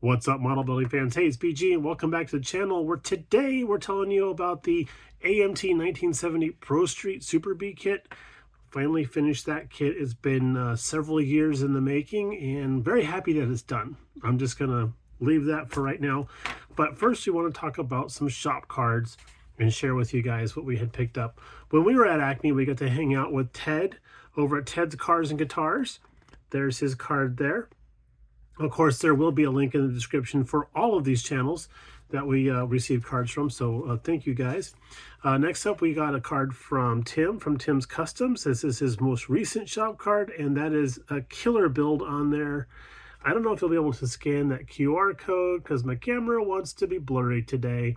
What's up, model building fans? Hey, it's BG, and welcome back to the channel where today we're telling you about the AMT 1970 Pro Street Super B kit. Finally finished that kit. It's been several years in the making and very happy that it's done. I'm just going to leave that for right now. But first, we want to talk about some shop cards and share with you guys what we had picked up. When we were at Acme, we got to hang out with Ted over at Ted's Cars and Guitars. There's his card there. Of course, there will be a link in the description for all of these channels that we received cards from, so thank you guys. Next up, we got a card from Tim, from Tim's Customs. This is his most recent shop card, and that is a killer build on there. I don't know if you'll be able to scan that QR code because my camera wants to be blurry today.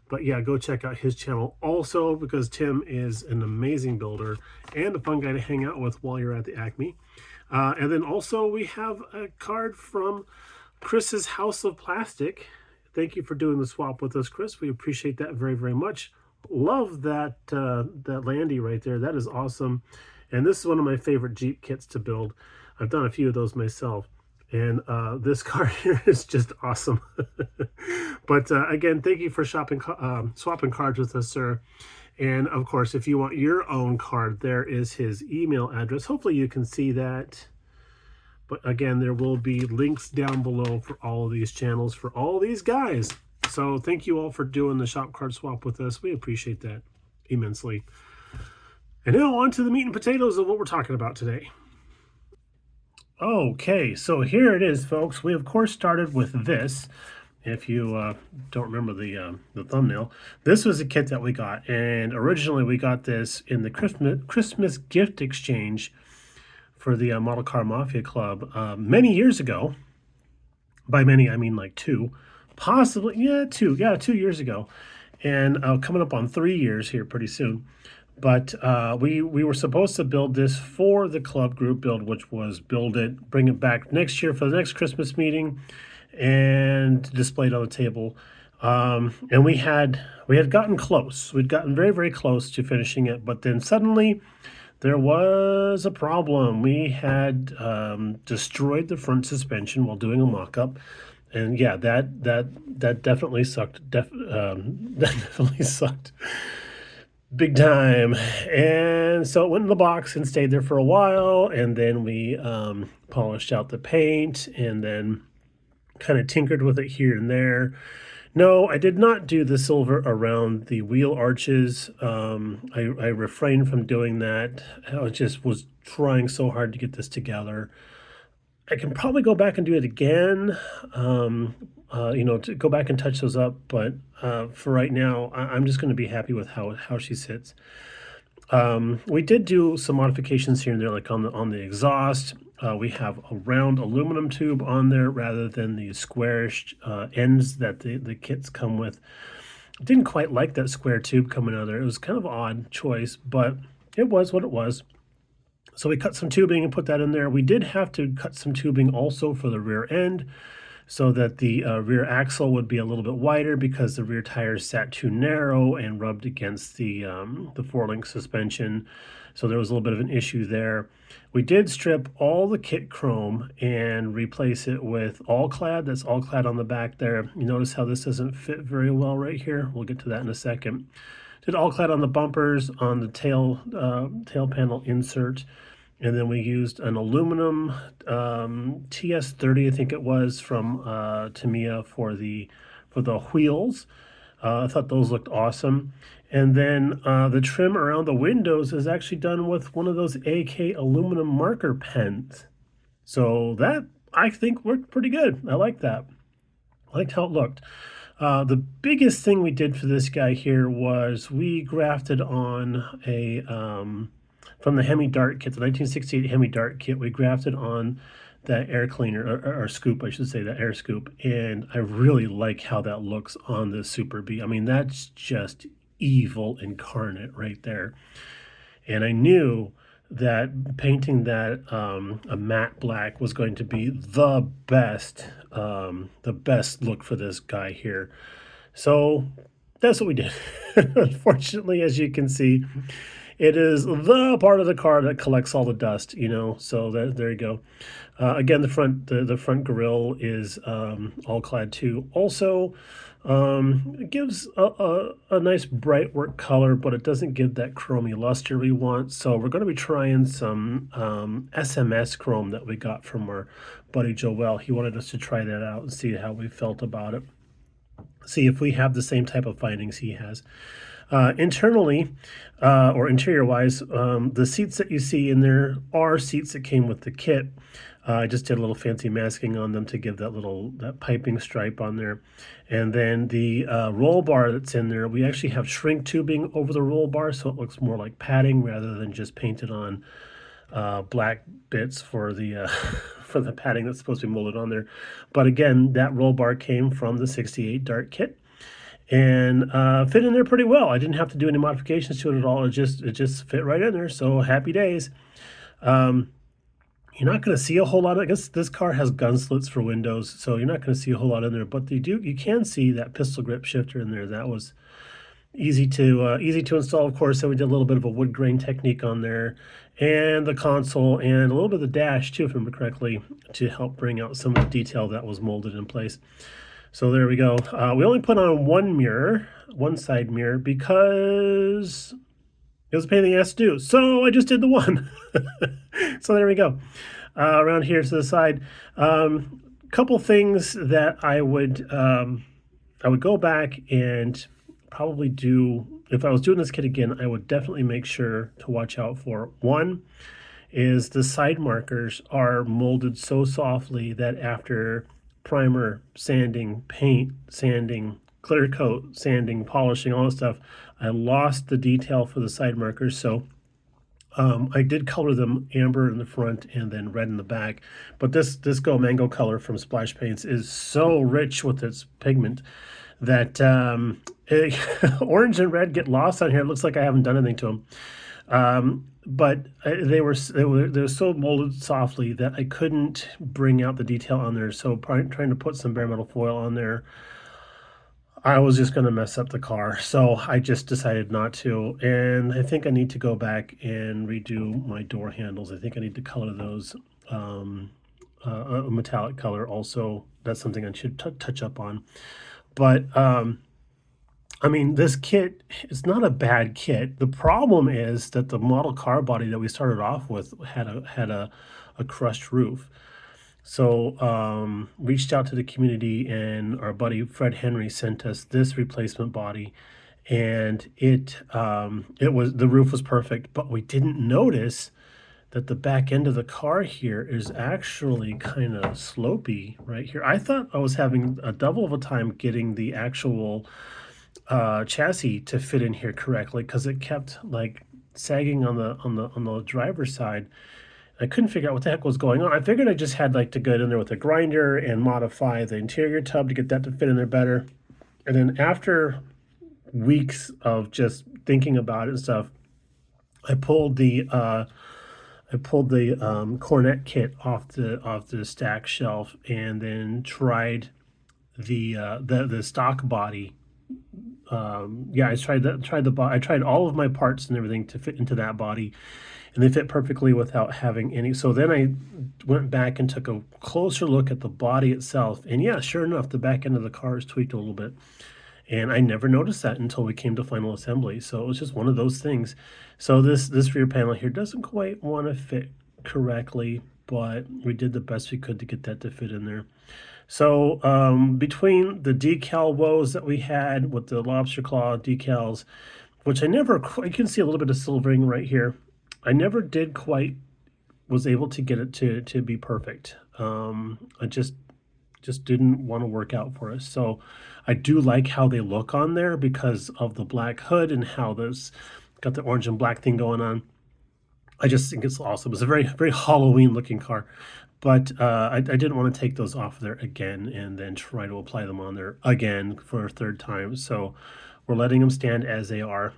But yeah, go check out his channel also because Tim is an amazing builder and a fun guy to hang out with while you're at the Acme. And then also we have a card from Chris's House of Plastic. Thank you for doing the swap with us, Chris. We appreciate that very, very much. Love that that Landy right there. That is awesome. And this is one of my favorite Jeep kits to build. I've done a few of those myself. And this card here is just awesome. But again, thank you for swapping cards with us, sir. And of course, if you want your own card, there is his email address. Hopefully you can see that. But again, there will be links down below for all of these channels, for all these guys. So thank you all for doing the shop card swap with us. We appreciate that immensely. And now on to the meat and potatoes of what we're talking about today. Okay, so here it is, folks. We, of course, started with this. If you don't remember the thumbnail, this was a kit that we got, and originally we got this in the Christmas gift exchange for the Model Car Mafia Club many years ago. By many, I mean like two, possibly, yeah, 2 years ago, and coming up on 3 years here pretty soon. But we were supposed to build this for the club group build, which was build it, bring it back next year for the next Christmas meeting, and displayed on the table. And we had gotten close. We'd gotten very, very close to finishing it, but then suddenly there was a problem. We had destroyed the front suspension while doing a mock-up. And yeah, that definitely sucked. That definitely sucked. Big time. And so it went in the box and stayed there for a while, and then we polished out the paint and then kind of tinkered with it here and there. No, I did not do the silver around the wheel arches. I refrained from doing that. I just was trying so hard to get this together. I can probably go back and do it again, to go back and touch those up. But for right now, I'm just going to be happy with how she sits. We did do some modifications here and there, like on the exhaust. We have a round aluminum tube on there rather than the squarish ends that the kits come with. Didn't quite like that square tube coming out of there. It was kind of an odd choice, but it was what it was. So we cut some tubing and put that in there. We did have to cut some tubing also for the rear end so that the rear axle would be a little bit wider because the rear tires sat too narrow and rubbed against the four-link suspension. So there was a little bit of an issue there. We did strip all the kit chrome and replace it with all clad. That's all clad on the back there. You notice how this doesn't fit very well right here. We'll get to that in a second. Did all clad on the bumpers, on the tail panel insert, and then we used an aluminum TS30, I think it was, from Tamiya for the wheels. I thought those looked awesome. And then the trim around the windows is actually done with one of those AK aluminum marker pens. So that, I think, worked pretty good. I like that. I liked how it looked. The biggest thing we did for this guy here was we grafted on a, from the Hemi Dart kit, the 1968 Hemi Dart kit, we grafted on that air cleaner, or scoop, I should say, that air scoop. And I really like how that looks on the Super B. I mean, that's just evil incarnate right there. And I knew that painting that a matte black was going to be the best look for this guy here. So that's what we did. Unfortunately, as you can see, It is the part of the car that collects all the dust, you know. So there you go. Again, the front grille is all clad too. Also, it gives a nice bright work color, but it doesn't give that chromy luster we want. So we're going to be trying some SMS chrome that we got from our buddy Joel. He wanted us to try that out and see how we felt about it. See if we have the same type of findings he has. Internally, or interior wise, the seats that you see in there are seats that came with the kit. I just did a little fancy masking on them to give that piping stripe on there. And then the roll bar that's in there, we actually have shrink tubing over the roll bar, so it looks more like padding rather than just painted on black bits for the for the padding that's supposed to be molded on there. But again, that roll bar came from the 68 Dart kit and fit in there pretty well. I didn't have to do any modifications to it at all. It just fit right in there. So happy days. You're not going to see a whole lot. I guess this car has gun slits for windows, so you're not going to see a whole lot in there. But you can see that pistol grip shifter in there. That was easy to install. Of course, so we did a little bit of a wood grain technique on there, and the console, and a little bit of the dash too, if I remember correctly, to help bring out some of the detail that was molded in place. So there we go. We only put on one side mirror, because it was a pain in the ass to do. So I just did the one. So there we go. Around here to the side, couple things that I would go back and probably do. If I was doing this kit again, I would definitely make sure to watch out for. One is the side markers are molded so softly that after primer, sanding, paint, sanding, clear coat, sanding, polishing, all this stuff, I lost the detail for the side markers. So I did color them amber in the front and then red in the back. But this Go Mango color from Splash Paints is so rich with its pigment that orange and red get lost on here. It looks like I haven't done anything to them. But they were so molded softly that I couldn't bring out the detail on there. So trying to put some bare metal foil on there, I was just going to mess up the car. So I just decided not to. And I think I need to go back and redo my door handles. I think I need to color those a metallic color also. That's something I should touch up on. But I mean, this kit is not a bad kit. The problem is that the model car body that we started off with had a crushed roof. So reached out to the community, and our buddy Fred Henry sent us this replacement body, and the roof was perfect, but we didn't notice that the back end of the car here is actually kind of slopey right here. I thought I was having a double of a time getting the actual chassis to fit in here correctly, because it kept like sagging on the driver's side. I couldn't figure out what the heck was going on. I figured I just had like to get in there with a grinder and modify the interior tub to get that to fit in there better. And then after weeks of just thinking about it and stuff, I pulled the Coronet kit off the stack shelf, and then tried the stock body. I tried all of my parts and everything to fit into that body, and they fit perfectly without having any. So then I went back and took a closer look at the body itself, and yeah, sure enough, the back end of the car is tweaked a little bit. And I never noticed that until we came to final assembly. So it was just one of those things. So this rear panel here doesn't quite want to fit correctly, but we did the best we could to get that to fit in there. So between the decal woes that we had with the lobster claw decals, which I can see a little bit of silvering right here. I never did quite was able to get it to be perfect. I just didn't want to work out for us. So I do like how they look on there because of the black hood and how this got the orange and black thing going on. I just think it's awesome. It's a very, very Halloween looking car. But I didn't want to take those off there again and then try to apply them on there again for a third time. So we're letting them stand as they are.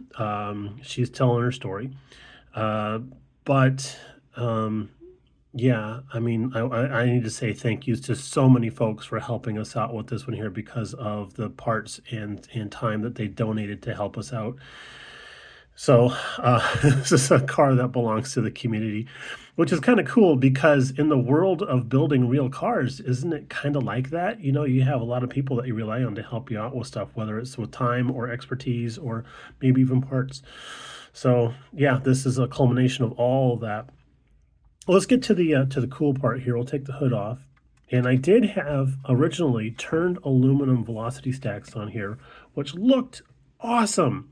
She's telling her story. Yeah, I mean, I need to say thank yous to so many folks for helping us out with this one here, because of the parts and time that they donated to help us out. So this is a car that belongs to the community, which is kind of cool because in the world of building real cars, isn't it kind of like that? You know, you have a lot of people that you rely on to help you out with stuff, whether it's with time or expertise or maybe even parts. So yeah, this is a culmination of all of that. Well, let's get to the cool part here. We'll take the hood off. And I did have originally turned aluminum velocity stacks on here, which looked awesome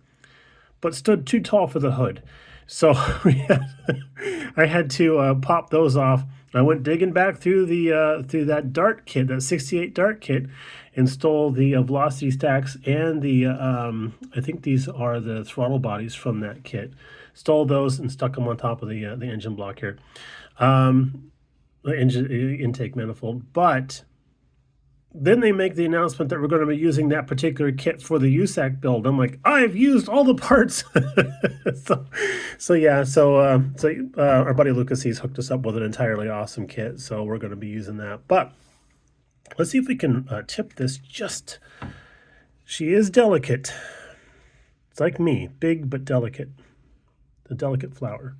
but stood too tall for the hood. So I had to pop those off. I went digging back through that Dart kit, that 68 Dart kit, and stole the velocity stacks and the I think these are the throttle bodies from that kit. Stole those and stuck them on top of the engine block here, the engine intake manifold. But then they make the announcement that we're going to be using that particular kit for the USAC build. I'm like, I've used all the parts. So our buddy Lucas, he's hooked us up with an entirely awesome kit. So we're going to be using that. But let's see if we can tip this just. She is delicate. It's like me, big but delicate. The delicate flower.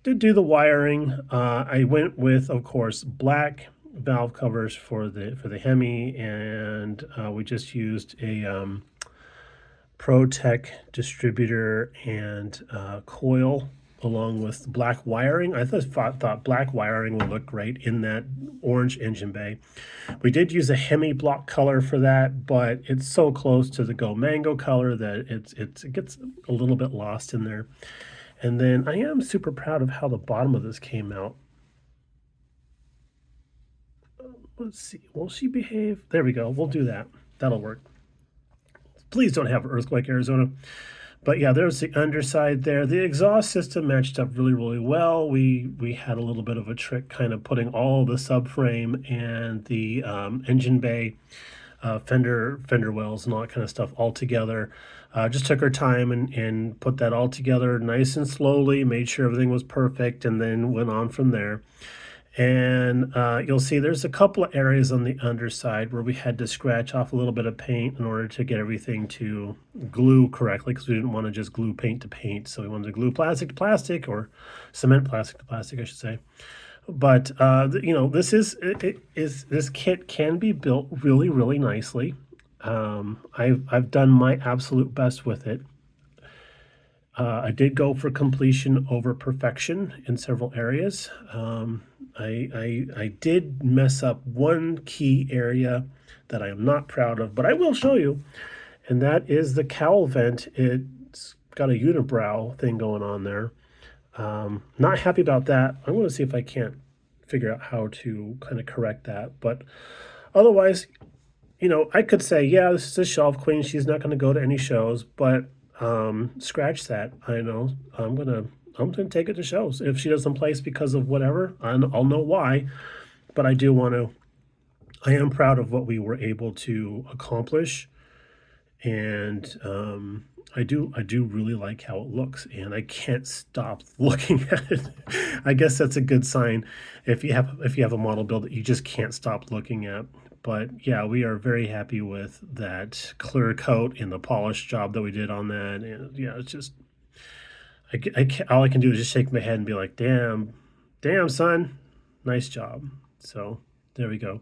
Did do the wiring. I went with, of course, black valve covers for the Hemi, and we just used a ProTech distributor and coil along with black wiring. I thought black wiring would look great in that orange engine bay. We did use a Hemi block color for that, but it's so close to the Go Mango color that it gets a little bit lost in there. And then I am super proud of how the bottom of this came out. Let's see. Will she behave? There we go. We'll do that. That'll work. Please don't have an earthquake, Arizona. But yeah, there's the underside there. The exhaust system matched up really, really well. We had a little bit of a trick kind of putting all the subframe and the engine bay, fender wells and all that kind of stuff all together. Just took our time and put that all together nice and slowly, made sure everything was perfect, and then went on from there. And you'll see there's a couple of areas on the underside where we had to scratch off a little bit of paint in order to get everything to glue correctly, because we didn't want to just glue paint to paint. So we wanted to glue plastic to plastic, or cement plastic to plastic, I should say. But you know, this kit can be built really, really nicely. I've done my absolute best with it. I did go for completion over perfection in several areas. I did mess up one key area that I am not proud of, but I will show you, and that is the cowl vent. It's got a unibrow thing going on there. Not happy about that. I'm going to see if I can't figure out how to kind of correct that, but otherwise, you know, I could say, yeah, this is a shelf queen. She's not going to go to any shows, but scratch that. I know I'm gonna take it to shows. If she doesn't place because of whatever, I'll know why. But I do want to. I am proud of what we were able to accomplish, and I do really like how it looks, and I can't stop looking at it. I guess that's a good sign if you have a model build that you just can't stop looking at. But yeah, we are very happy with that clear coat and the polish job that we did on that. And yeah, it's just all I can do is just shake my head and be like, damn, son, nice job. So there we go.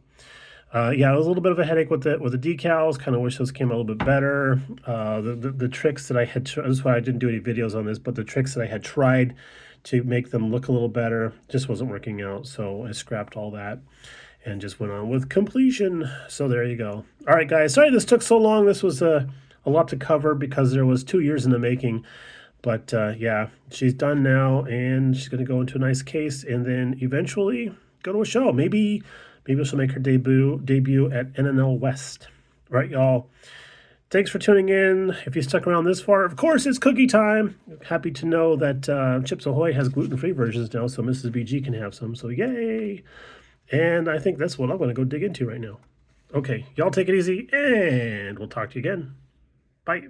Yeah, it was a little bit of a headache with the decals. Kind of wish those came a little bit better. The tricks that I had, that's why I didn't do any videos on this, but the tricks that I had tried to make them look a little better just wasn't working out. So I scrapped all that and just went on with completion. So there you go. All right, guys. Sorry this took so long. This was a lot to cover because there was 2 years in the making. But yeah, she's done now, and she's going to go into a nice case, and then eventually go to a show. Maybe she'll make her debut at NNL West. All right, y'all. Thanks for tuning in. If you stuck around this far, of course, it's cookie time. Happy to know that Chips Ahoy has gluten-free versions now, so Mrs. BG can have some. So yay! And I think that's what I'm going to go dig into right now. Okay, y'all take it easy, and we'll talk to you again. Bye.